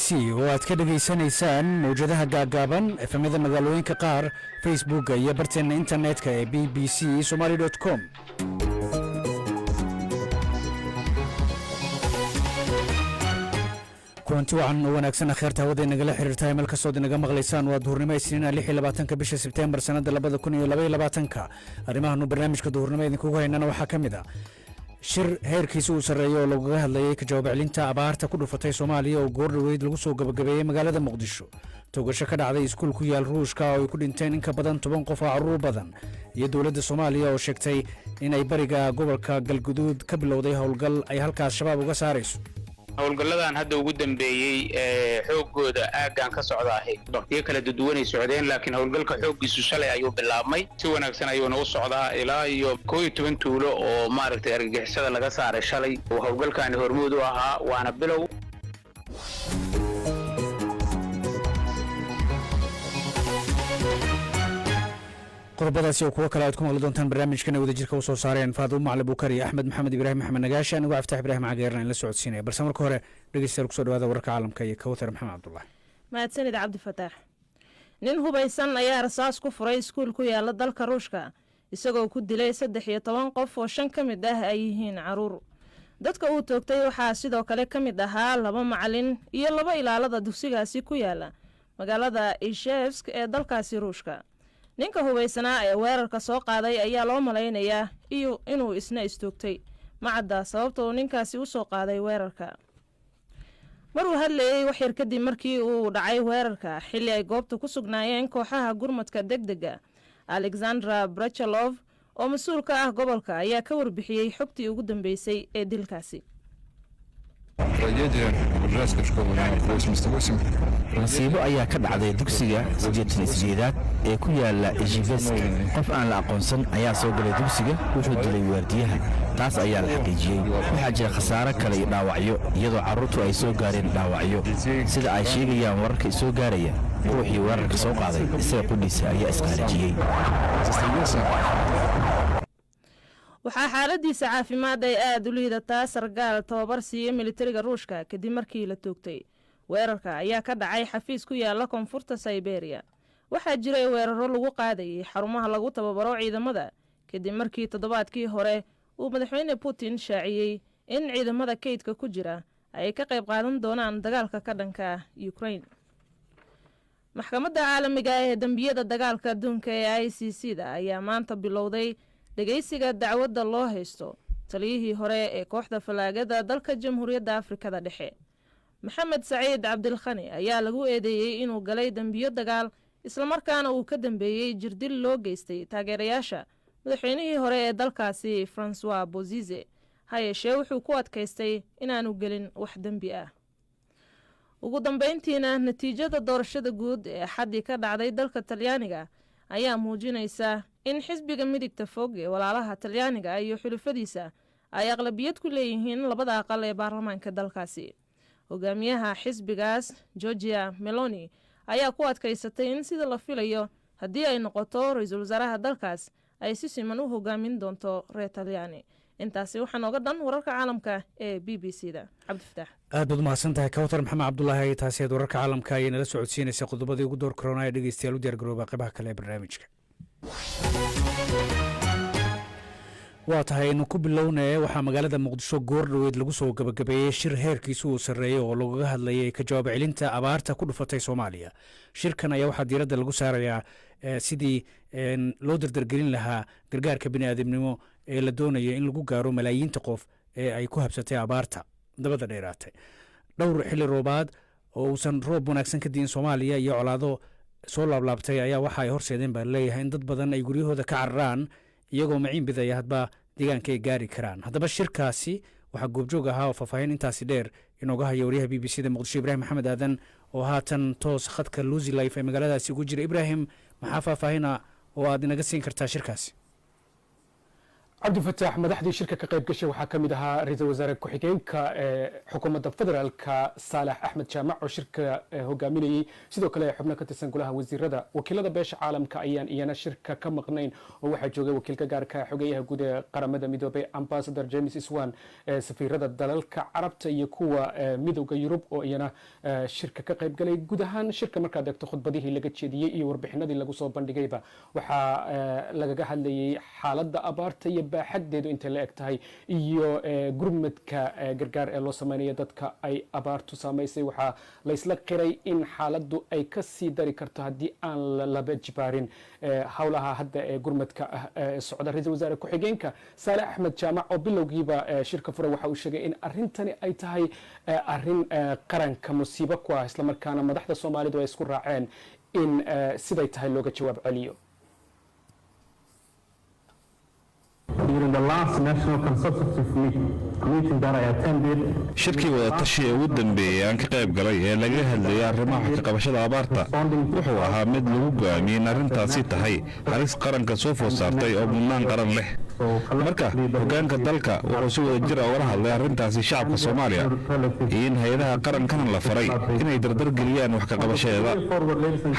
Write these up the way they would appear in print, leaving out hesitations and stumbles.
c oo aad ka dhageysanaysaan mawjadaha gaagaaban efemyada magaalooyinka qaar facebooka iyo barteena internetka ee bbc somali.com kulanti wacan oo wanaagsan akhyaarta hawada nagala xiriirtahay meel kastood inaga maqlaysaan waa duhurnimo isniina 26 bisha Sebtembar sanada 2022 arrimahan barnaamijka duhurnimo idinkugu haynana waxaa ka mid ah shir heerkiisa uu sareeyo oo lagu hadlayay ka jawaab celinta abaarta ku dhufatay Soomaaliya oo goor dhaweyd lagu soo gabagabeeyay magaalada Muqdisho togasho ka dhacday iskuul ku yaal Ruushka oo ay ku dhinteen in ka badan 10 qof oo caruur badan iyo dawladda Soomaaliya oo sheegtay in ay bariga gobolka Galguduud ka bilowday howlgal ay halkaas shabaab uga saarayso howlgalladan hadda ugu dambeeyay xoogooda aagan ka socdaahay waqtiyo kala duwanay socdeen laakiin howlgalka xoogiisu shalay ayuu bilaabmay si wanaagsan ayuu noo socdaa ilaa iyo 12 tuulo oo maaragtay argagixisada laga saaray shalay oo howlgalkan hormuud u ahaa waana bilow qodobadaasi oo kuwa kale aad ku maqli doontaan barnaamijkan wada jirka u soo saareen Faadil Macalin Bukari Axmed Maxamed Ibraahim Maxamed Nagaashi anigu Aftax Ibraahim Cageerna in la socodsiinay balse marka hore dhageystayaal ku soo dhawaada wararka caalamka iyo Kawthar Maxamed Cabdullaahi mahadsanid Cabdi Fataax nin hubaysan ayaa rasaas ku furay iskuul ku yaala dalka Ruushka isagoo ku dilay 13 qof oo 5 kamid ah ay yihiin caruur dadka uu toogtay waxaa sidoo kale kamid ahaa 2 macalin iyo 2 ilaalada dugsigaasi ku yaala magaalada Ishevsk ee dalkaasi Ruushka ninka hubaysanaa ee weerarka soo qaaday ayaa loo malaynayaa inuu isna istoogtay macadda sababtoo ninkaasi u soo qaaday weerarka maruu hadlayay wax yar kadib markii uu dhacay weerarka xilli ay goobta ku sugnaayeen kooxaha gurmadka degdega Alexandra Brachalov oo mas'uul ka ah gobolka ayaa ka warbixiyay xogtii ugu dambeysay ee dilkaasi nasiibo ayaa ka dhacday dugsiga 88aad ee ku yaala Ishevsk qof aan la aqoonsan ayaa soo galay dugsiga wuxuu dilay waardiyaha taas ayaa la xaqiijiyay waxa jira khasaare kale iyo dhaawacyo iyadoo carruurtu ay soo gaareen dhaawacyo sida ay sheegayaan wararka soo gaaraya ruuxii weerarka soo qaaday isaga qudhiisa ayaa isqaarijiyay waxaa xaaladiisa caafimaad ay aad u liidataa sargaal tababar siiyay militariga Ruushka kadib markii la toogtay weerarka ayaa ka dhacay xafiis ku yaala koonfurta Siberia waxaa jiray weeraro lagu qaadayay xarumaha lagu tababaro ciidamada kadib markii toddobaadkii hore uu madaxweyne Putin shaaciyay in ciidamada kaydka ku jira ay ka qayb qaadan doonaan dagaalka ka dhanka Ukraine maxkamadda caalamiga ee dambiyada dagaalka adduunka ee ICC-da ayaa maanta bilowday dhageysiga dacwadda loo haysto taliyihii hore ee kooxda falaagada dalka Jamhuuriyadda Afrikada Dhexe Maxamed Saciid Cabdilkhani ayaa lagu eedeeyay inuu galay dambiyo dagaal isla markaana uu ka dambeeyay jirdil loo geystay taageerayaasha madaxweynihii hore ee dalkaasi François Bozize hay'ashee wuxuu ku adkaystay inaanu gelin wax dambi ah ugu dambeyntiina natiijada doorashada guud ee xaddi ka dhacday dalka Talyaaniga ayaa muujinaysa in xisbiga midigta fog ee walaalaha Talyaaniga iyo xulufadiisa ay aqlabiyad ku leeyihiin labada aqal ee baarlamaanka dalkaasi hogaamiyaha xisbigaas Giorgia Meloni ayaa ku adkaysatay in sida la filayo haddii ay noqoto ra'iisul wasaaraha dalkaas ay si siman u hogaamin doonto reer Talyaani intaasi waxaa nooga dhan wararka caalamka ee BBC-da Cabdi Fataax aad baad mahadsantahay Kawthar Maxamed Cabdullaahi taasi ee wararka caalamka ay nala socodsiinaysa qodobadii ugu door corona ee dhageystayaal u diyaar garooba qaybaha kale ee barnaamijka waa tahay inuu ku bilownaa waxaa magaalada Muqdisho goor dhaweyd lagu soo gabagabeeyay shir heerkiisu uu sareeyo oo looga hadlayay ka jawaab celinta abaarta ku dhufatay Soomaaliya shirkan ayaa waxaa diiradda lagu saarayaa sidii loo dardargelin lahaa gargaarka bini'aadamnimo ee la doonayo in lagu gaaro malaayiinta qof ee ay ku habsatay abaarta dabada dheeraatay dhowr xilli roobaad oo uusan roob wanaagsan ka diin Soomaaliya iyo colaado soo laablaabtay ayaa waxa ay horseedeen baa leeyahay in dad badan ay guryahooda ka cararaan iyagoo maciin bidaya hadba deegaanka ay gaari karaan haddaba shirkaasi waxaa goobjoog ahaa oo faahfaahin intaasi dheer inooga haya wariyaha BBC-da Muqdisho Ibraahim Maxamed Aadan oo haatan toos khadka Lucy Life ee magaaladaasi ugu jira Ibraahim maxaa faahfaahina oo aad inaga siin kartaa shirkaasi cabdifataax madaxdii shirka ka qayb gashay waxaa ka mid ahaa ra-iisul wasaare ku-xigeenka xukuumadda federaalka saalax axmed jaamac oo shirka hogaaminayey sidoo kale xubno ka tirsan golaha wasiirada wakiilada beesha caalamka ayaan iyana shirka ka maqnayn oo waxaa joogay wakiilka gaarka xogeyaha guud ee qaramada midoobay ambassador james iswan safiirada dalalka carabta iyo kuwa midowda yurub oo iyana shirka ka qayb galay guud ahaan shirka markaad eegto khudbadihii laga jeediyey iyo warbixinadii lagu soo bandhigayba waxaa lagaga hadlayay xaaladda abaarta iyo baaxadeedu intay la eg tahay iyo gurmadka gargaar ee loo samaynayo dadka ay abaartu saamaysay waxaa laysla qiray in xaaladdu ay ka sii dari karto haddii aan laba jibaarin howlaha hadda ee gurmadka socda ra-iisul wasaare ku-xigeenka saalax axmed jaamac oo bilowgiiba shirka fure waxa uu sheegay in arrintani ay tahay arrin qaranka musiibo ku ah islamarkaana madaxda soomaalidu ay isku raaceen in siday tahay looga jawaab celiyo. shirkii wadatashi ee ugu dambeeyey aan ka qayb galay ee laga hadlayay arrimaha ka qabashada abaarta wuxuu ahaa mid lagu go'aamiyey in arrintaasi tahay halis qaranka soo food saartay oo mudnaan qaran leh marka hoggaanka dalka wuxuu si wada jir ugala hadlay arrintaasi shacabka soomaaliya iyo in hay-adaha qarankana la faray inay dardargeliyaan wax ka qabashadeeda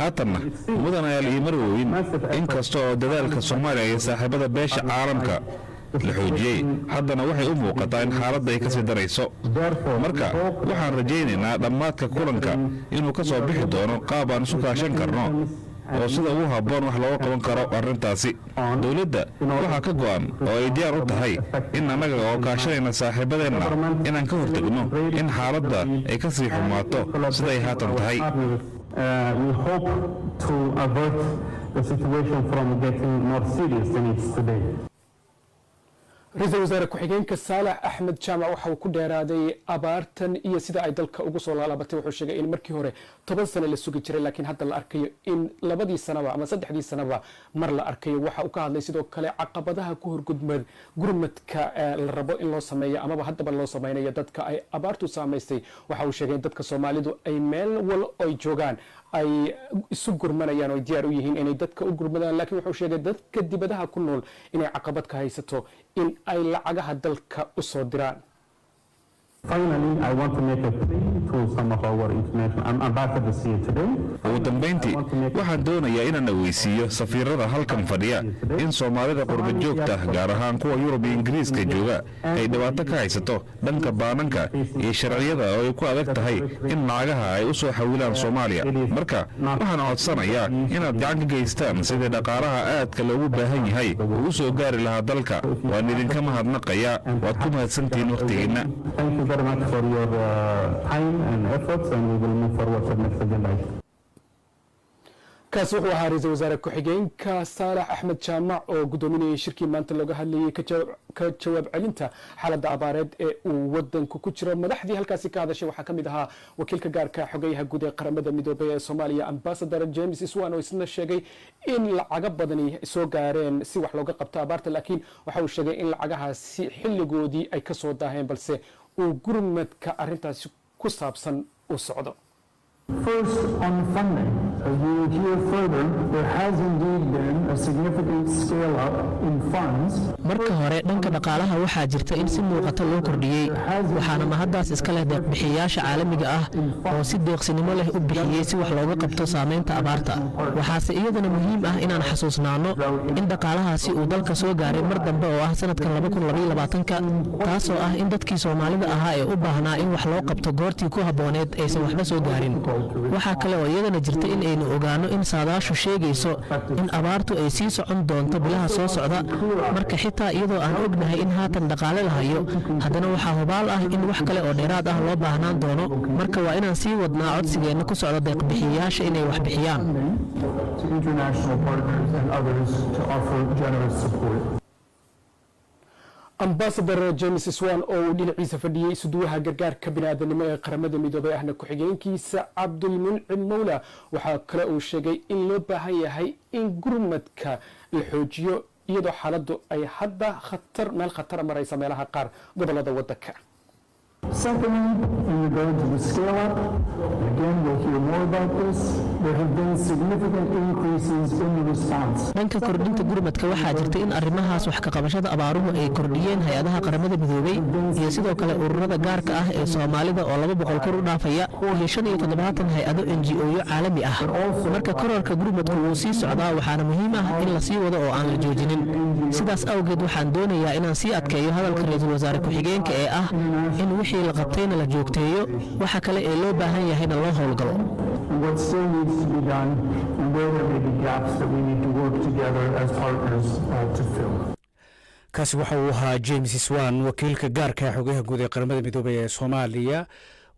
haatanna mudan ayaal iyo marwooyin inkasta oo dadaalka soomaaliya iyo saaxiibada beesha caalamka la xoojiyey haddana waxay u muuqataa in xaaladda ay ka sii darayso marka waxaan rajaynaynaa dhammaadka kulanka inuu ka soo bixi doono qaab aan isu kaashan karno oo sida ugu habboon wax looga qaban karo arrintaasi dowladda waxaa ka go'an oo ay diyaar u tahay in annaga oo kaashanayna saaxiibadeenna inaan ka hortegno in xaaladda ay ka sii xumaato siday haatan tahay ra-iisul wasaare ku-xigeenka saalax axmed jaamac waxa uu ku dheeraaday abaartan iyo sida ay dalka ugu soo laalaabatay wuxuu sheegay in markii hore 10 sano la sugi jiray laakiin hadda la arkayo in 2 sanaba ama 3 sanaba mar la arkayo waxa uu ka hadlay sidoo kale caqabadaha ku horgudmad gurmadka la rabo in loo sameeyo amaba haddaba loo sameynayo dadka ay abaartu saamaysay waxa uu sheegay in dadka Soomaalidu ay meel wal ay joogaan ay isu gurmanayaan oo diyaar u yihiin inay dadka u gurmadaan laakiin wuxuu sheegay dadka dibadaha ku nool inay caqabad ka haysato in ay lacagaha dalka u soo diraan. Finally, I want to make a plea to some of our international ambassadors here today. ugu dambeyntii waxaan doonayaa inaan aweysiiyo safiirada halkan fadhiya in Soomaalida qurba joogta gaar ahaan kuwa Yurub iyo Ingiriiska jooga ay dhibaato ka haysato dhanka baananka iyo sharciyada oo ay ku adag tahay in lacagaha ay u soo xawilaan Soomaaliya marka waxaan codsanayaa inaad gacan ka geystaan sidii dhaqaalaha aadka loogu baahan yahay uu soo gaari lahaa dalka waan idinka mahadnaqayaa waad ku mahadsantihiin waqtigiina. very much for your time and efforts, and we will move forward to the next agenda. kaas wuxuu ahaa ra-iisul wasaare ku-xigeenka saalax axmed jaamac oo gudoominayay shirkii maanta looga hadlayay ka jawaab celinta xaaladda abaareed ee uu wadanku ku jiro madaxdii halkaasi ka hadashay waxaa ka mid ahaa wakiilka gaarka xogeyaha guud ee qaramada midoobay ee Soomaaliya ambassador James Iswan oo isna sheegay in lacaga badani soo gaareen si wax looga qabto abaarta laakiin waxa uu sheegay in lacagahaasi xilligoodii ay ka soo daaheen balse uu gurmadka arrintaasi ku saabsan u socdo. First, on funding, as we will hear further, there has indeed been a significant scale-up in funds. marka hore dhanka dhaqaalaha waxaa jirta in si muuqata loo kordhiyey waxaana mahaddaas iska leh deeq-bixiyayaasha caalamiga ah oo si deeqsinimo leh u bixiyey si wax looga qabto saamaynta abaarta waxaase iyadana muhiim ah inaan xasuusnaano in dhaqaalahaasi uu dalka soo gaaray mar dambe oo ah sanadkan 2022 taasoo ah in dadkii Soomaalida ahaa ee u baahnaa in wax loo qabto goortii ku habbooneed aysan waxba soo gaarin waxaa kale oo iyadana jirta in aynu ogaano in saadaashu sheegayso in abaartu ay sii socon doonto bilaha soo socda marka xitaa iyadoo aan ognahay in haatan dhaqaale la hayo haddana waxaa hubaal ah in wax kale oo dheeraad ah loo baahnaan doono marka waa inaan sii wadnaa codsigeenna ku socda deeq-bixiyayaasha inay wax bixiyaan. ambassador James Iswan oo uu dhinaciisa fadhiyay isuduwaha gargaarka bini'aadanimo ee qaramada midoobay ahna ku-xigeenkiisa Cabdulmuncim Mawla waxaa kale uu sheegay in loo baahan yahay in gurmadka la xoojiyo iyadoo xaaladdu ay hadda meel khatar maraysa meelaha qaar gobolada wadanka. Secondly, in regard to the scale-up, again we'll hear more about this. there have been significant increases in the response. dhanka kordhinta gurmadka waxaa jirta in arrimahaas wax ka qabashada abaaruhu ay kordhiyeen hay-adaha qaramada midoobay iyo sidoo kale ururada gaarka ah ee Soomaalida oo 200 kor u dhaafaya iyo 75 hay-ado NGO-yo caalami ah. marka kororka gurmadku uu sii socdaa waxaana muhiim ah in la sii wado oo aan la joojinin. sidaas awgeed waxaan doonayaa inaan sii adkeeyo hadalka ra'iisul wasaare ku-xigeenka ee ah in wixii la qabtayna la joogteeyo waxa kale ee loo baahan yahayna loo howlgalo. What still needs to be done and where there may be gaps that we need to work together as partners to fill. kaasi waxa uu ahaa James Swan wakiilka gaarka xogaha guud ee qaramada midoobay ee Soomaaliya.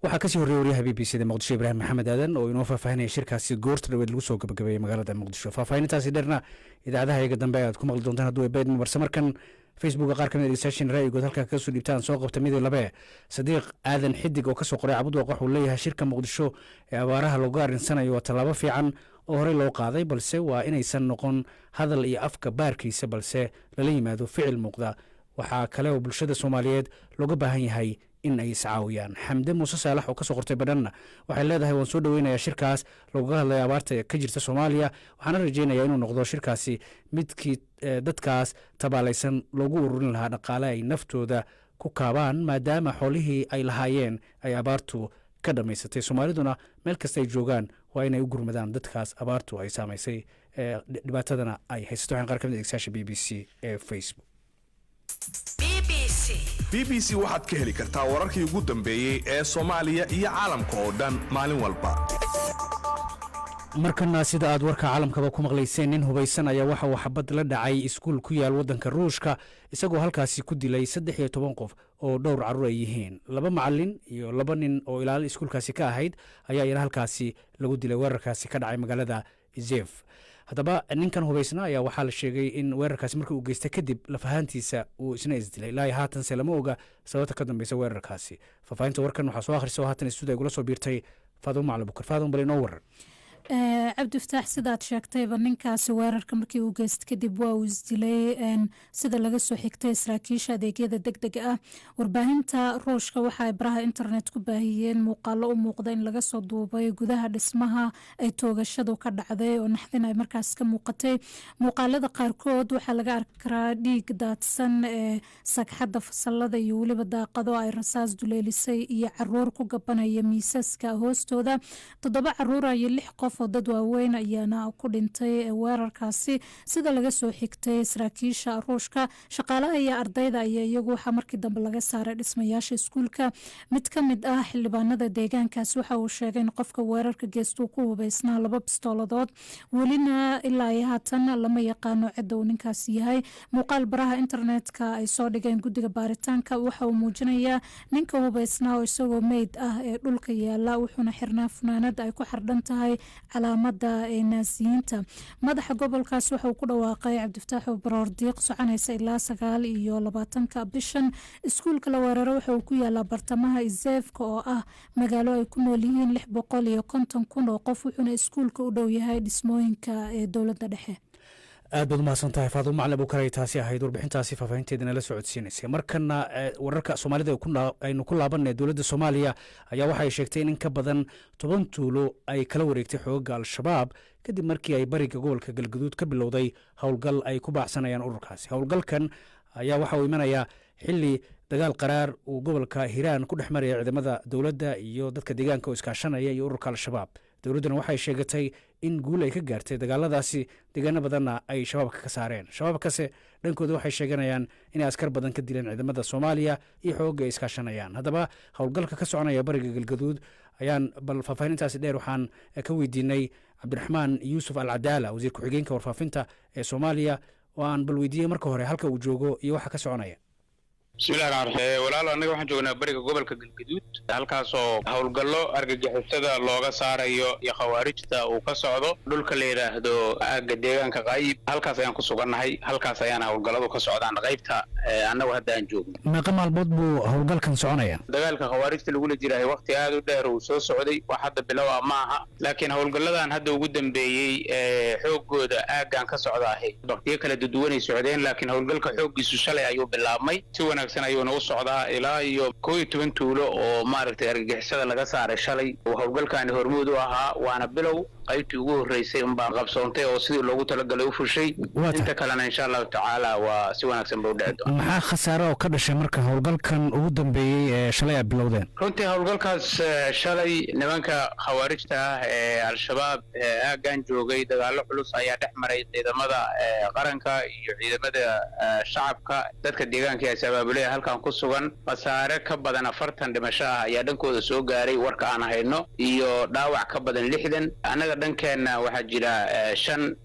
waxaa kasii horreeyay wariyaha BBC-da Muqdisho Ibraahim Maxamed Aadan oo inoo faahfaahinaya shirkaasi goorta dhaweed lagu soo gabagabeeyay magaalada Muqdisho. faahfaahintaasi dheerna idaacadaha iyaga dambe aad ku maqli doontaan hadduu ay bayd marse markan Facebook qaar kamid ah session ra'yigood halka ka soo dhibtaan soo qabta mid labe Sadiiq Aadan Xidig oo ka soo qoray Cabud Waqoox uu leeyahay shirka Muqdisho ee abaaraha looga arinsanayo waa talaabo fiican oo hore loo qaaday balse waa inaysan noqon hadal iyo afka baarkiisa balse lala yimaado ficil muuqda. waxaa kale oo bulshada Soomaaliyeed looga baahan yahay in ay iscaawiyaan. Xamde Muuse Saalax oo ka soo qortay Badhanna waxay leedahay waan soo dhaweynayaa shirkaas looga hadlayo abaarta ka jirta Soomaaliya waxaana rajaynayaa inuu noqdo shirkaasi midkii dadkaas tabaalaysan loogu ururin lahaa dhaqaale ay naftooda ku kaabaan maadaama xoolihii ay lahaayeen ay abaartu ka dhamaysatay. Soomaaliduna meel kasta ay joogaan waa inay u gurmadaan dadkaas abaartu ay saamaysay dhibaatadana ay haysato. waxaan qaar ka mid ah BBC ee Facebook. BBC waxaad ka heli kartaa wararkii ugu dambeeyay ee Soomaaliya iyo caalamka oo dhan maalin walba. markana sida aad warka caalamkaba ku maqlayseen nin hubaysan ayaa waxa uu xabad la dhacay iskuul ku yaal wadanka Ruushka isagoo halkaasi ku dilay 13 qof oo dhowr carruur ay yihiin. 2 macallin iyo 2 nin oo ilaal iskuulkaasi ka ahayd ayaa halkaasi lagu dilay weerarkaasi ka dhacay magaalada Izhef. haddaba ninkan hubaysna ayaa waxaa la sheegay in weerarkaasi markii uu geystay kadib lafahaantiisa uu isna isdilay. ilaa haatanse lama oga sababta ka dambaysa weerarkaasi. faahfaahinta warkan waxaa soo akhrisay oo haatan istuudiga igula soo biirtay Faadumo Macalin Bukar. Faadumo bal inoo warar. cabdi fataax sidaad sheegtayba ninkaasi weerarka markii uu geystay kadib waa uu isdilay sida laga soo xigtay saraakiisha adeegyada degdega ah. warbaahinta Ruushka waxa ay baraha internet ku baahiyeen muuqaalo u muuqda in laga soo duubay gudaha dhismaha ay toogashadu ka dhacday oo naxdin ay markaas ka muuqatay. muuqaalada qaarkood waxaa laga arki karaa dhiig daadsan ee sagxadda fasalada iyo weliba daaqado ay rasaas duleelisay iyo caruur ku gabanaya miisaska hoostooda. 7 caruur iyo 6 qof oo dad waaweyn ayaana ku dhintay weerarkaasi sida laga soo xigtay saraakiisha Ruushka. shaqaalaha iyo ardayda ayaa iyagu waxa markii dambe laga saaray dhismayaasha iskuulka. mid ka mid ah xildhibaanada deegaankaasi waxa uu sheegay in qofka weerarka geystay uu ku hubaysnaa 2 bistooladood. welina ilaa haatan lama yaqaano cidda uu ninkaasi yahay. muuqaal baraha internetka ay soo dhigeen guddiga baaritaanka waxa uu muujinayaa ninka hubaysnaa oo isagoo meyd ah ee dhulka yaala wuxuuna xirnaa funaanad ay ku xardhan tahay calaamada naasiyiinta. madaxa gobolkaas waxa uu ku dhawaaqay Cabdifataax Baroor Diiq soconaysa ilaa 29 bishan. iskuulka la weeraro waxa uu ku yaalaa bartamaha Izhevka oo ah magaalo ay ku nool yihiin 650,000 oo qof wuxuuna iskuulka u dhow yahay dhismooyinka ee dowladda dhexe. aad baad umahadsan tahay Faadumo Macalin Bukar. taasi ahayd warbixintaasi faahfaahinteedana la socodsiinaysay. markana wararka Soomaalida aynu ku laabanay dowladda Soomaaliya ayaa waxay sheegtay in ka badan 10 tuulo ay kala wareegtay xoogga Al-Shabaab kadib markii ay bariga gobolka Galgaduud ka bilowday howlgal ay ku baacsanayaan ururkaasi. howlgalkan ayaa waxa uu imanayaa xilli dagaal qaraar uu gobolka Hiiraan ku dhex maraya ciidamada dowladda iyo dadka deegaanka oo iskaashanaya iyo ururka Al-Shabaab. dowladduna waxay sheegatay in guul ay ka gaartay dagaaladaasi deegaano badanna ay shabaabka ka saareen. shabaabkase dhankooda waxay sheeganayaan inay askar badan ka dileen ciidamada Soomaaliya iyo xoogga ay iskaashanayaan. haddaba howlgalka ka soconaya bariga Galgaduud ayaan bal faahfaahintaasi dheer waxaan ka weydiinay Cabdiraxmaan Yuusuf Al-Cadaala wasiir ku-xigeenka warfaafinta ee Soomaaliya oo aan bal weydiiyey marka hore halka uu joogo iyo waxa ka soconaya. bismillahi rahmaani rahiim. walaalo anaga waxaan joognaa bariga gobolka Galgaduud halkaasoo howlgallo argagixisada looga saarayo iyo khawaarijta uu ka socdo dhulka la yiraahdo aagga deegaanka Qayb. halkaas ayaan ku sugannahay. halkaas ayaan howlgalladu ka socdaan qaybta annagu hadda aan joogno. meeqa maalmood buu howlgalkan soconaya? dagaalka khawaarijta lagula jirahay waqti aad u dheer uu soo socday, wax hadda bilow ah ma aha, laakiin howlgalladan hadda ugu dambeeyey xoogooda aaggan ka socda ahay waqtiyo kala duwanay socdeen, laakiin howlgalka xooggiisu shalay ayuu bilaabmay, si wanaagsan ayuuna u socdaa ilaa iyo 11 tuulo oo maaragtay argagixisada laga saaray shalay. howlgalkaani hormuud u ahaa, waana bilow qaybtii ugu horreysay unbaa qabsoontay oo sidii loogu talagalay u fushay. inta kalena insha allahu tacaala waa si wanaagsan ba u dhici doona. maxaa khasaare oo ka dhashay marka howlgalkan ugu dambeeyey ee shalay ay bilowdeen? runtii howlgalkaas shalay nimanka khawaarijta ah ee al-shabaab aaggan joogay dagaallo culus ayaa dhex maray ciidamada qaranka iyo ciidamada shacabka. dadka deegaanka ee abaabulaya halkan ku sugan khasaare ka badan 40 dhimasho ah ayaa dhankooda soo gaaray warka aan hayno, iyo dhaawac ka badan 60. annaga dhankeenna waxaa jira 5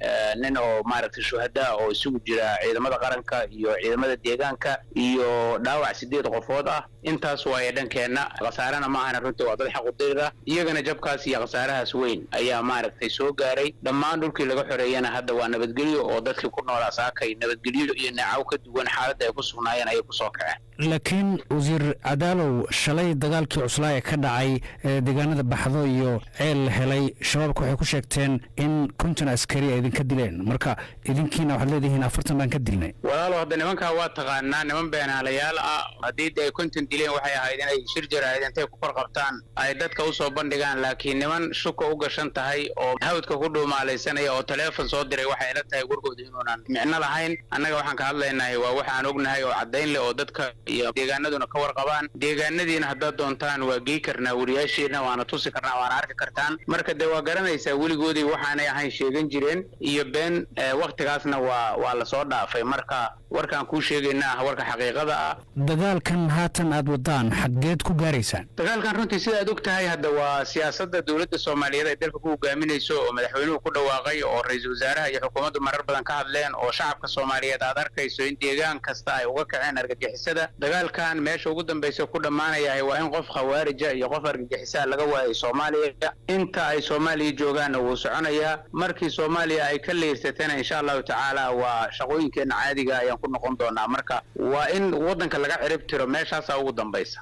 nin oo maaragtay shuhada oo isugu jira ciidamada qaranka iyo ciidamada deegaanka, iyo dhaawac 8 qofood ah. intaas waa dhankeenna, khasaarana ma ahana runtii waa dad xaq u dirir ah. iyagana jabkaas iyo khasaarahaas weyn ayaa maaragtay soo gaaray. dhammaan dhulkii laga xoreeyana hadda waa nabadgelyo oo dadkii ku noolaa saakay nabadgelyo iyo naacaw ka duwan xaaladda ay ku sugnaayeen ayay ku soo kaceen. laakiin wasiir cadaalow, shalay dagaalkii cuslaa ee ka dhacay deegaanada baxdo iyo ceel la helay, shabaabka waxay ku sheegteen in 50 askari ay idinka dileen, marka idinkiina waxaad leedihiin 40 baan ka dilnay. walaalo hadda nimankaa waa taqaanaa, niman beenaalayaal ah. haddii ay 50 dileen waxay ahayd inay shir jaraa'id intay ku korqabtaan ay dadka u soo bandhigaan, laakiin niman shuka u gashan tahay oo hawdka ku dhuumaalaysanaya oo taleefon soo diray waxay la tahay warkooda inuunan micno lahayn. annaga waxaan ka hadlaynahay waa waxaan ognahay oo caddayn leh oo dadka iyo deegaanaduna ka warqabaan. deegaanadiina haddaad doontaan waa gey karnaa wariyaashiina, waana tusi karnaa, waana arki kartaan. marka dee waa garanaysaa weligoodii waxaanay ahayn sheegan jireen iyo been. waqtigaasna waa la soo dhaafay. marka warkaan kuu sheegayna ah warka xaqiiqada ah. dagaalkan haatan aad wadaan xaggeed ku gaaraysaan? dagaalkan runtii sida aad og tahay hadda waa siyaasadda dowladda Soomaaliyeed ay dalka ku hogaaminayso oo madaxweynuhu ku dhawaaqay oo ra'iisul wasaaraha iyo xukuumaddu marar badan ka hadleen, oo shacabka Soomaaliyeed aad arkayso in deegaan kasta ay uga kaceen argagixisada. dagaalkan meesha ugu dambaysa ku dhamaanaya waa in qof khawaarija iyo qof argagixisa laga waayay Soomaaliya. inta ay Soomaaliya joogaan wuu soconayaa. markii Soomaaliya ay ka leersatana insha Allah tacaala waa shaqooyinkeena caadiga ayaan ku noqon doonaa. marka waa in wadanka laga cirib tiro meeshaas ugu dambaysa.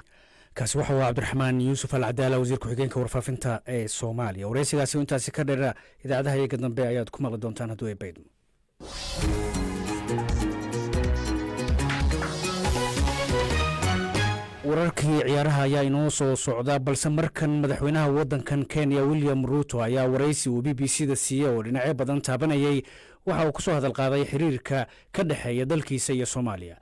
kaasi waxa uu cabdiraxmaan yuusuf alcadaala wasiir ku-xigeenka warfaafinta ee Soomaaliya. wareysigaasi intaasi ka dheera idaacadaha iyaga dambe ayaad ku maqli doontaan hadduu ay baydmo. wararkii ciyaaraha ayaa inoo soo socda, balse markan madaxweynaha wadankan Kenya William Ruto ayaa wareysi uu BBC-da siiyey oo dhinacyo badan taabanayay. waxa uu ku soo hadal qaaday xiriirka ka dhexeeya dalkiisa iyo Soomaaliya,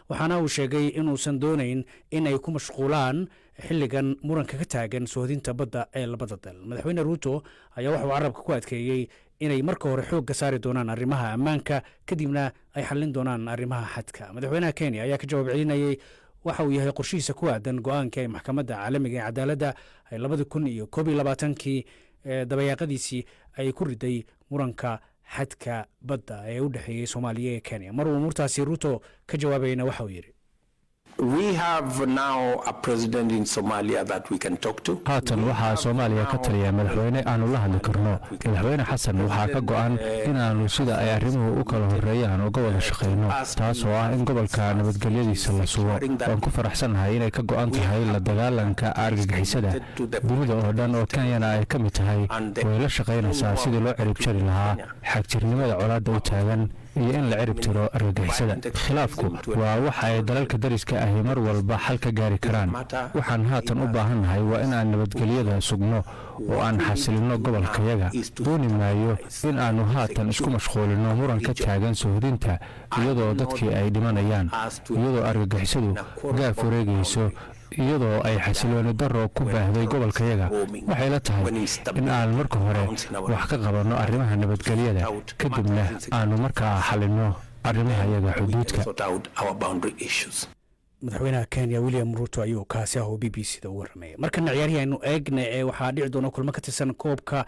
waxaana uu sheegay inuusan doonayn in ay ku mashquulaan xilligan muranka ka taagan sohdinta badda ee labada dal. madaxweyne Ruto ayaa waxa uu carabka ku adkeeyey inay marka hore xoogga saari doonaan arrimaha ammaanka, kadibna ay xallin doonaan arrimaha xadka. madaxweynaha Kenya ayaa ka jawaab celinayay waxa uu yahay qorshihiisa ku aadan go'aankii ay maxkamadda caalamiga ee cadaaladda ay 2021 dabayaaqadiisii ay ku riday muranka xadka badda ee u dhexeeyay Soomaaliya iyo Kenya. mar uu murtaasi Ruto ka jawaabayna waxa uu yiri haatan waxaa Soomaaliya ka taliya madaxweyne aanu la hadli karno. madaxweyne xasan waxaa ka go'an inaanu sida ay arrimuhu u kala horeeyaan uga wada shaqeyno, taas oo ah in gobolka nabadgelyadiisa la sugo. waan ku faraxsanahay inay ka go'an tahay la dagaalanka argagixisada dunida oo dhan, oo Kenyana ay ka mid tahay. way la shaqeynaysaa sidii loo cirib jari lahaa xagjirnimada colaadda u taagan iyo in la cirib tiro argagixisada. khilaafku waa waxa ay dalalka dariska ahi mar walba xal ka gaari karaan. waxaan haatan u baahannahay waa in aan nabadgelyada sugno oo aan xasilino gobolkayaga. dooni maayo in aanu haatan isku mashquulino muran ka taagan sohdinta iyadoo dadkii ay dhimanayaan, iyadoo argagixisadu gaaf wareegayso, iyadoo ay xasilooni daro ku baahday gobolkayaga. waxay la tahay in aan marka hore wax ka qabanno arrimaha nabadgelyada, kadibna aanu markaa xalino arrimaha yaga xuduudka. madaxweynaha Kenya William Ruto ayuu kaasi ah oo BBC-da u warramay. markana ciyaaryahannu eegna ee waxaa dhici doona kulmo ka tirsan koobka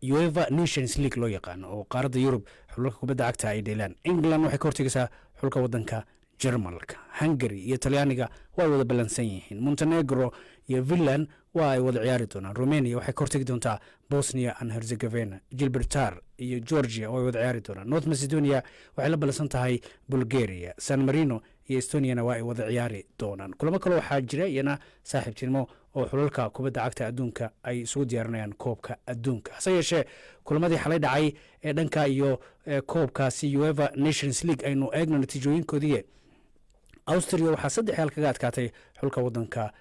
UEFA Nations League loo yaqaan oo qaaradda Yurub xulka kubadda cagta ay dheelaan. England waxay ka hortagaysaa xulka wadanka Jarmalka. Hungary iyo Talyaaniga waa wada balansan yihiin. Montenegro iyo Finland waa ay wada ciyaari doonaan. Romania waxay ka hortagi doontaa Bosnia and Herzegovina. Gibraltar iyo Georgia waa ay wada ciyaari doonaan. North Macedonia waxay la balansan tahay Bulgaria. San Marino iyo estoniana waa ay wada ciyaari doonaan. kulamo kale waxaa jira iyana saaxiibtinimo oo xulalka kubadda cagta adduunka ay isugu diyaarinayaan koobka adduunka. hase yeeshee kulamadii xalay dhacay ee dhanka iyo koobkaasi UEFA Nations League aynu eegno natiijooyinkoodii. Austria waxaa 3-1 kaga adkaatay xulka wadanka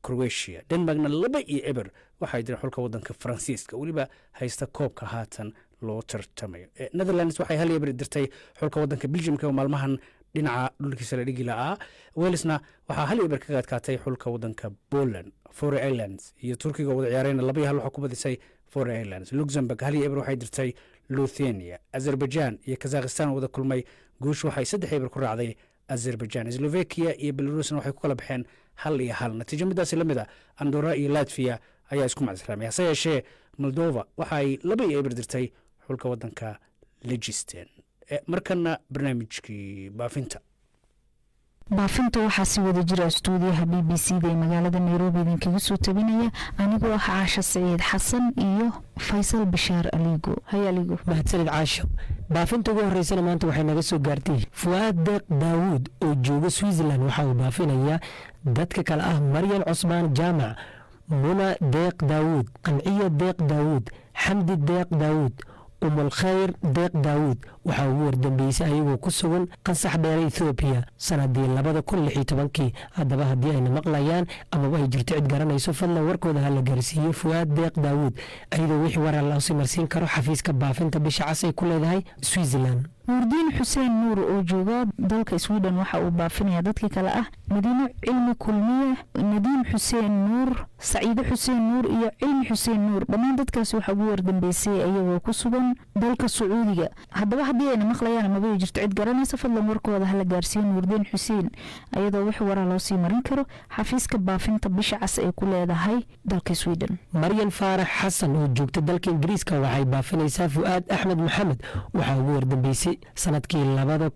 Croatia. Denmarkna 2-0 waxay direen xulka wadanka Faransiiska waliba haysta koobka haatan loo tartamayo. Netherlands waxay 1-0 dirtay xulka wadanka Belgiumka oo maalmahan dhinaca dhulkiisa la dhigi lahaa. Walesna waxaa 1-0 kaga adkaatay xulka wadanka Poland. Faroe Islands iyo Turkiga wada ciyaarayna 2-1 waxa ku badisay Faroe Islands. Luxembourg 1-0 waxay dirtay Lithuania. Azerbaijan iyo Kazakhstan wada kulmay guush waxay 3-0 ku raacday Azerbaijan. Slovakia iyo Belarusna waxay ku kala baxeen 1-1. natiijo midaasi la mid ah Andorra iyo Latvia ayaa isku macsalay. hase yeeshee Moldova waxay 2-0 dirtay xulka wadanka Liechtenstein. markana barnaamijkii baafinta waxaa si wada jira stuudiyaha BBC-da ee magaalada Nairobi idinkaga soo tabinaya anigoo ah Caasha Saciid Xasan iyo Faysal Bashaar Aligo. Aligo mahadsanid Caasho. baafinta ugu horeysana maanta waxay naga soo gaartay Fuad Daawud oo jooga Switzerland. waxa uu baafinayaa dadka kale ah Maryan Cusmaan Jaamac, Muna Deeq Daawud, Qanciya Deeq Daawud, Xamdi Deeq Daawud, Khayr Deeq Daawud. waxaa ugu wardambeysay ayagoo ku sugan qasax dheer Ethiopia sanadii 2016. haddaba haddii ayna maqlayaan amaba ay jirto cid garanayso fadlan warkooda hala gaarsiiyo Fuad Deeq Daawud ayadoo wixii warar loo sii marsiin karo xafiiska baafinta bisha cas ay ku leedahay Switzerland. Nuurdiin Xuseen Nuur oo jooga dalka Sweden waxa uu baafinayaa dadka kale ah Madiino Cilmi Kulmiye, Nadiim Xuseen Nuur, Saciide Xuseen Nuur iyo Cilmi Xuseen Nuur. dhammaan dadkaas waxa ugu wardambeysay ayagoo ku sugan dalka Sacuudiga. haddaba haddii ayna maqlayaan amaba jirto cid garanaysa fadlan warkooda hala gaarsiiyo Nuurdiin Xuseen ayadoo wixii warar loo sii marin karo xafiiska baafinta bisha cas ay ku leedahay dalka Sweden. Maryan Faarax Xasan oo joogta dalka Ingiriiska waxay baafinaysaa Fuad Axmed Maxamed. waxaa ugu wardambeysay sanadkii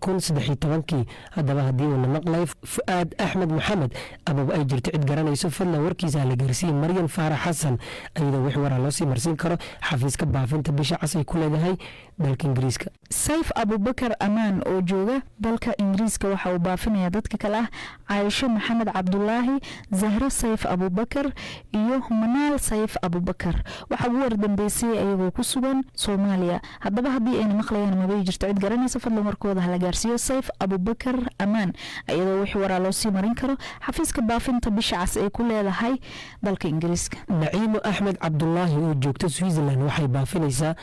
2013. haddaba haddii uu maqlay Fuad Axmed Maxamed amaba ay jirto cid garanayso fadlan warkiisa la gaarsiiyo Maryan Faarax Xasan ayadoo wixii warar loo sii marsiin karo xafiiska baafinta bisha cas ay ku leedahay dalka Ingiriiska. Sayf Abubakar Amaan oo jooga dalka Ingiriiska waxa uu baafinayaa dadka kale ah Caaisha Maxamed Cabdullaahi, Zahra Sayf Abubakar iyo Manaal Sayf Abubakar. waxa ugu wardambeysay ayagoo ku sugan Soomaaliya. haddaba haddii ayna maqlayaan amaba jirto cid garanaysa fadlan warkooda hala gaarsiiyo Sayf Abubakar Amaan ayadoo wixii warar loo sii marin karo xafiiska baafinta bisha cas ay ku leedahay dalka Ingiriiska. Naciimo Axmed Cabdullaahi oo joogta Switzerland waxay baafinaysaa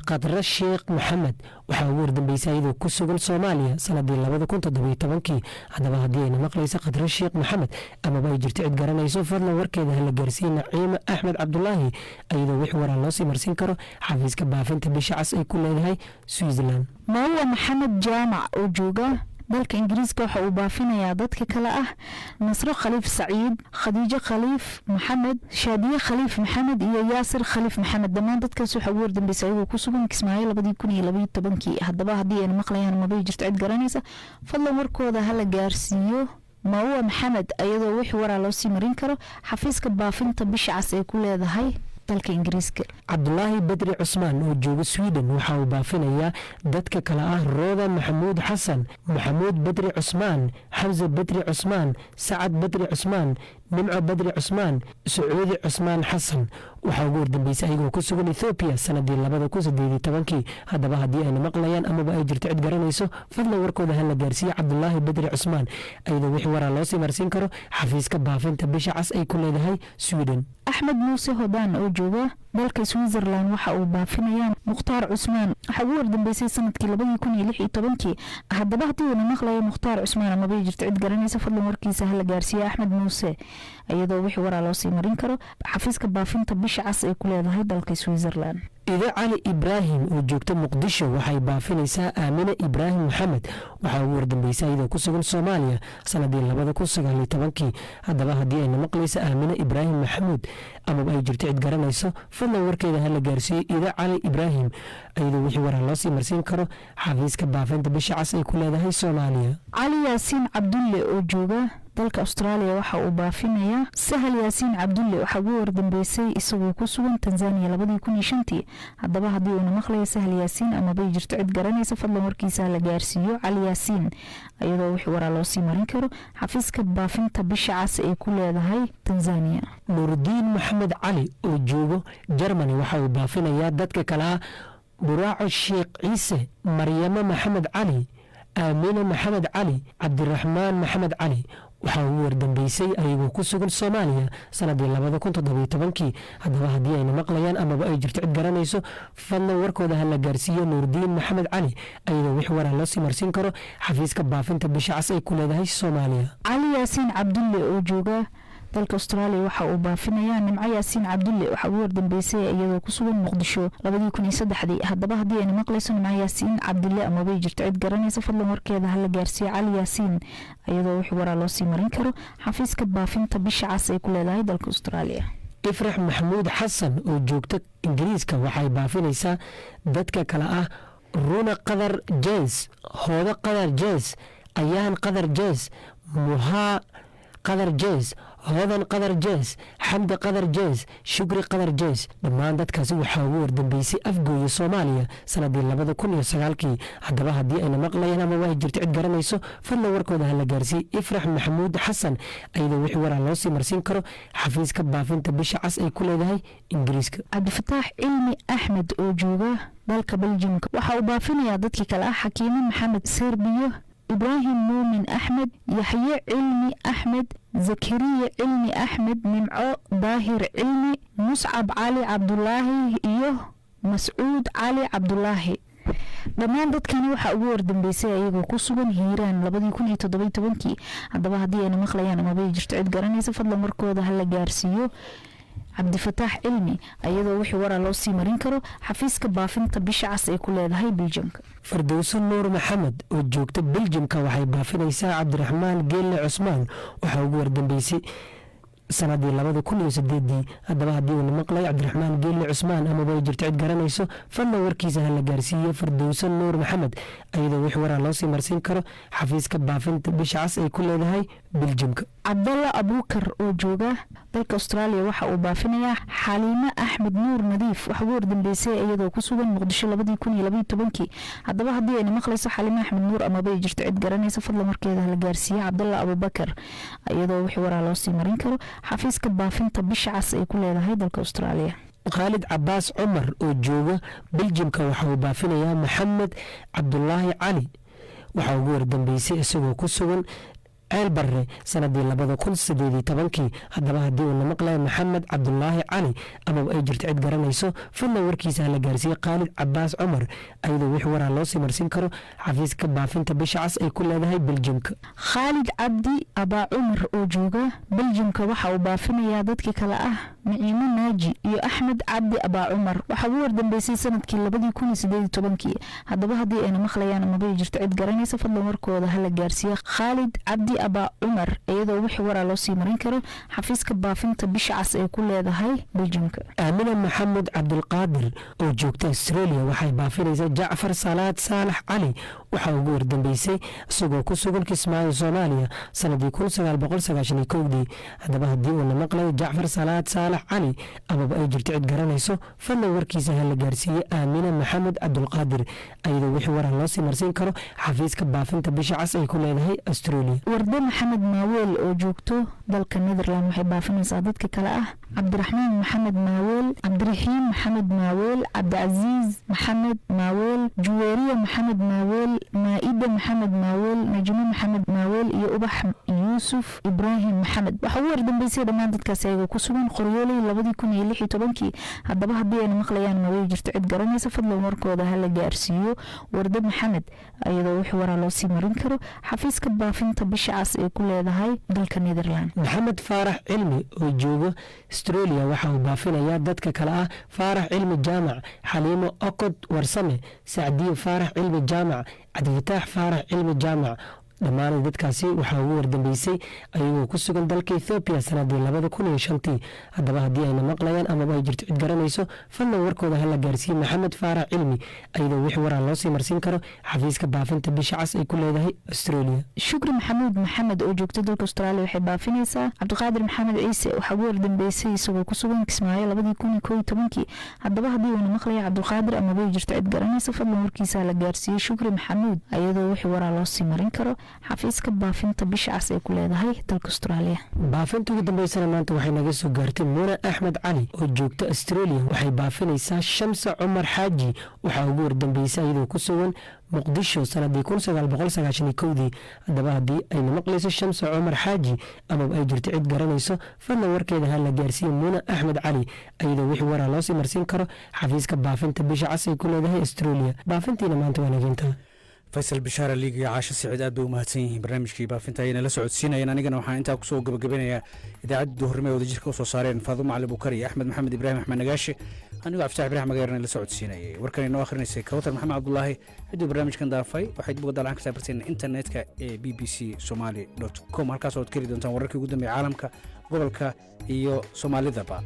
Qadra Sheekh Maxamed. waxaa ugu wardambeysay iyadoo ku sugan Soomaaliya sanadii 2017. haddaba haddii ayna maqlaysa Qadra Sheekh Maxamed amaba ay jirto cid garanayso fadlan warkeeda hala gaarsiiyo Naciimo Axmed Cabdullaahi ayadoo wixii warar loo sii marsiin karo xafiiska baafinta bisha cas ay ku leedahay Switzerland. Mawla Maxamed Jaamac oo jooga dalka Ingiriiska waxa uu baafinayaa dadka kale ah Nasro Khaliif Saciid, Khadiija Khaliif Maxamed, Shaadiye Khaliif Maxamed iyo Yaasir Khaliif Maxamed. dhammaan dadkaas waxa ugu wardambeysay ayagoo ku sugan Kismaayo 2012. haddaba haddii ayna maqlayaan amaba jirto cid garanaysa fadlan warkooda hala gaarsiiyo Mawla Maxamed ayadoo wixii warar loo sii marin karo xafiiska baafinta bisha cas ay ku leedahay dalka Ingiriiska. Cabdullaahi Badri Cusmaan oo jooga Sweden waxa uu baafinayaa dadka kale ah Rooda Maxamuud Xasan, Maxamuud Badri Cusmaan, Xamza Badri Cusmaan, Sacad Badri Cusmaan, Nimco Badri Cusmaan, Sacuudi Cusmaan Xasan. waxaa ugu wardambeysay ayagoo ku sugan Ethiopia sanadii 2018. haddaba haddii ayna maqlayaan amaba ay jirto cid garanayso fadlan warkooda hala gaarsiiyo Cabdullaahi Badri Cusmaan ayadoo wixii warar loo sii marsiin karo xafiiska baafinta bisha cas ay ku leedahay Sweden. Axmed Muuse Hodaan oo jooga dalka Switzerland waxa uu baafinayaa Mukhtaar Cusmaan. waxaa ugu wardambeysay sanadkii 2016. haddaba haddii uu maqlayo Mukhtaar Cusmaan amaba ay jirto cid garanaysa fadlan warkiisa hala gaarsiiyo Axmed Muuse ayadoo wixii warar loo sii marin karo xafiiska baafinta bisha cas ay ku leedahay dalka Switzerland. Ida Cali Ibraahim oo joogta Muqdisho waxay baafinaysaa Aamina Ibraahim Maxamed. waxaa ugu wardambeysay iyadoo ku sugan Soomaaliya sanadii 2019. haddaba haddii ayna maqlaysa Aamina Ibraahim Maxamuud amaba ay jirto cid garanayso fadlan warkeeda hala gaarsiiyo Ida Cali Ibraahim ayadoo wixii warar loo sii marsiin karo xafiiska baafinta bisha cas ay ku leedahay Soomaaliya. Cali Yaasiin Cabdulle oo jooga dalka australia waxa uu baafinayaa sahal yaasiin cabdulle waxaa ugu wardambeysay isagoo ku sugan tanzania 2005 haddaba haddii uuna maqlayo sahal yaasiin amabay jirto cid garanaysa fadlan warkiisa la gaarsiiyo cali yaasiin iyadoo wixii waraa loo sii marin karo xafiiska baafinta bisha cas ee ku leedahay tanzania. nuurdiin maxamed cali oo joogo germany waxa uu baafinayaa dadka kale ah buraaco sheekh ciise maryamo maxamed cali aamine maxamed cali cabdiraxmaan maxamed cali waxaa ugu wardambeysay ayagoo ku sugan soomaaliya sanadii 2017 haddaba haddii ayna maqlayaan amaba ay jirto cid garanayso fadlan warkooda ha la gaarsiiyo nuurdiin maxamed cali ayadoo wix waraa loo sii marsiin karo xafiiska baafinta bisha cas ay ku leedahay soomaaliya. cali yaasiin cabdulle oo jooga dalka australia waxa uu baafinayaa nimco yaasiin cabdulle waxaa ugu wardambeysay iyadoo ku sugan muqdisho 2003 haddaba haddii ayna maqlayso nimco yaasiin cabdulle amabay jirto cid garanaysa fadlan warkeeda ha la gaarsiiyo cali yaasiin iyadoo wixii waraa loo sii marin karo xafiiska baafinta bisha cas ay ku leedahay dalka australia. ifrax maxamuud xasan oo joogta ingiriiska waxay baafinaysaa dadka kale ah runa qadar jees hoodo qadar jees ayaan qadar jees muhaa qadar jees hoodan qadar jees xamdi qadar jees shukri qadar jees dhammaan dadkaasi waxaa ugu wardambeysay afgooya soomaaliya sanadii 2009 haddaba haddii ayna maqlayaan ama waa jirto cid garanayso fadlan warkooda ha la gaarsiiyey ifrax maxamuud xasan iyadoo wixii waraa loo sii marsiin karo xafiiska baafinta bisha cas ay ku leedahay ingiriiska. cabdifataax cilmi axmed oo jooga dalka beljimka waxa uu baafinayaa dadkii kale ah xakiime maxamed serbiyo ibraahim muumin axmed yaxye cilmi axmed zakariya cilmi axmed nimco daahir cilmi muscab cali cabdulaahi iyo mascuud cali cabdulaahi dhammaan dadkani waxaa ugu wardambeysay ayagoo ku sugan hiiraan 2017 haddaba haddii ayna maqlayaan amabay jirto cid garanaysa fadlan warkooda ha la gaarsiiyo cabdifataax cilmi iyadoo wixii waraa loo sii marin karo xafiiska baafinta bisha cas ee ku leedahay beljimka. fardowso nuur maxamed oo joogta beljimka waxay baafinaysaa cabdiraxmaan geelle cusmaan waxaa ugu wardambeysay sanadii 2008 haddaba haddii uuna maqlayo cabdiraxmaan geelle cusmaan amaba ay jirto cid garanayso fadlan warkiisa ha la gaarsiiyo fardowso nuur maxamed iyadoo wix waraa loo sii marsiin karo xafiiska baafinta bisha cas ay ku leedahay beljimka. cabdalla abuukar oo jooga dalka australia waxa uu baafinayaa xaliime axmed nuur nadiif waxa ugu wardambeysay iyadoo ku sugan muqdisho 2012 haddaba haddii ayna maqlayso xaliime axmed nuur amaba ay jirto cid garanaysa fadlan warkeeda ha la gaarsiiyo cabdalla abubakar iyadoo wix waraa loo sii marin karo xafiiska baafinta bisha cas ay ku leedahay dalka australia. khaalid cabaas cumar oo jooga beljimka waxa uu baafinayaa maxamed cabdulaahi cali waxaa ugu wardambeysay isagoo ku sugan ceel barre sanadii 2018 haddaba haddii uuna maqlayo maxamed cabdulaahi cali amaba ay jirto cid garanayso fadlan warkiisa ha la gaarsiiyey khaalid cabaas cumar iyadoo wix waraa loo sii marsiin karo xafiiska baafinta bisha cas ay ku leedahay beljimka. khaalid cabdi abaa cumar oo jooga beljimka waxa uu baafinayaa dadka kale ah naciimo naaji iyo axmed cabdi abaa cumar waxaa ugu wardambeysay sanadkii 2018 haddaba haddii ayna maqlayaan amaba jirto cid garanaysa fadlan warkooda ha la gaarsiiyo khaalid cabdi abaa cumar iyadoo wixii waraa loo sii marin karo xafiiska baafinta bisha cas ee ku leedahay beljimka. aamina maxamed cabdulqaadir oo joogta australia waxay baafinaysaa jacfar salaad saalax cali waxaa ugu wardambeysay isagoo ku sugan kismaayo soomaaliya sanadii 1991 haddaba haddii uuna maqlayo jacfar salaad saalax cali amaba ay jirto cid garanayso fadlan warkiisa ha la gaarsiiyey aamina maxamed cabdulqaadir iyadoo wixii waraa loo sii marsiin karo xafiiska baafinta bisha cas ay ku leedahay australia. warde maxamed maaweel oo joogto dalka netherland waxay baafinaysaa dadka kale ah cabdiraxmaan maxamed maaweel cabdiraxiim maxamed maaweel cabdicasiis maxamed maaweel juweeriya maxamed maaweel maa-ida maxamed maaweel najmo maxamed maaweel iyo ubax yuusuf ibraahim maxamed waxaa ugu wardambeysay dhammaan dadkaasi ayagoo ku sugan qoryooley 2016 haddaba haddii ayna maqlayaan maway jirto cid garanaysa fadlan warkooda ha la gaarsiiyo warde maxamed iyadoo wixii waraa loo sii marin karo xafiiska baafinta bisha cas ay ku leedahay dalka netherland. maxamed faarax cilmi oo jooga australia waxa uu baafinayaa dadka kale ah faarax cilmi jaamac xaliimo okod warsame sacdiye faarax cilmi jaamac cabdifataax faarax cilmi jaamac dhammaan dadkaasi waxaa ugu wardambeysay ayagoo ku sugan dalka ethoobiya sanadii 2005 haddaba haddii ayna maqlayaan amaba ay jirto cid garanayso fadlan warkooda hala gaarsiiye maxamed faarax cilmi ayadoo wixii waraa loo sii marsiin karo xafiiska baafinta bisha cas ay ku leedahay australia. shukri maxamuud maxamed oo joogta dalka australia waxay baafinaysaa cabdiqaadir maxamed ciise waxaa ugu wardambeysay isagoo ku sugan kismaayo 2011 haddaba haddii uuna maqlaya cabdiqaadir amaba ay jirto cid garanaysa fadlan warkiisa la gaarsiiye shukri maxamuud ayadoo wixii waraa loo sii marin karo xafiiska baafinta bisha cas ay ku leedahay dalka australia. baafinta ugu dambeysana maanta waxay naga soo gaartay muna axmed cali oo joogta australia waxay baafinaysaa shamsa cumar xaaji waxaa ugu wardambeysay iyadoo ku sugan muqdisho sanadii 1991 haddaba haddii ayna maqlayso shamsa cumar xaaji amaba ay jirto cid garanayso fadlan warkeeda ha la gaarsiiye muna axmed cali iyadoo wixii waraa loo sii marsiin karo xafiiska baafinta bisha cas ay ku leedahay australia. baafintiina maanta waa nageyntaa. faysal bishaara liig iyo caasho siciid aad bay u mahadsan yihiin barnaamijkii baafinta ayayna la socodsiinayeen anigana waxaan intaa kusoo gabagabanayaa idaacadda duhurnimo ee wadajirka u soo saareen faadumo cali bukari iyo axmed maxamed ibraahim axmed nagaashi anigoo cabdifatax ibraahim magaarana la socodsiinayay warkan inoo akhrinaysay kawtar maxamed cabdulaahi cidduu barnaamijkan daafay waxay dib uga daalaan kartaa barteena internetka ee bbcsomali.com halkaas ood ka heli doontaan wararkii ugu dambeeya caalamka gobolka iyo soomaalidaba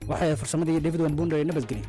waxay farsamadii david wanbunda ee nabadgelyo.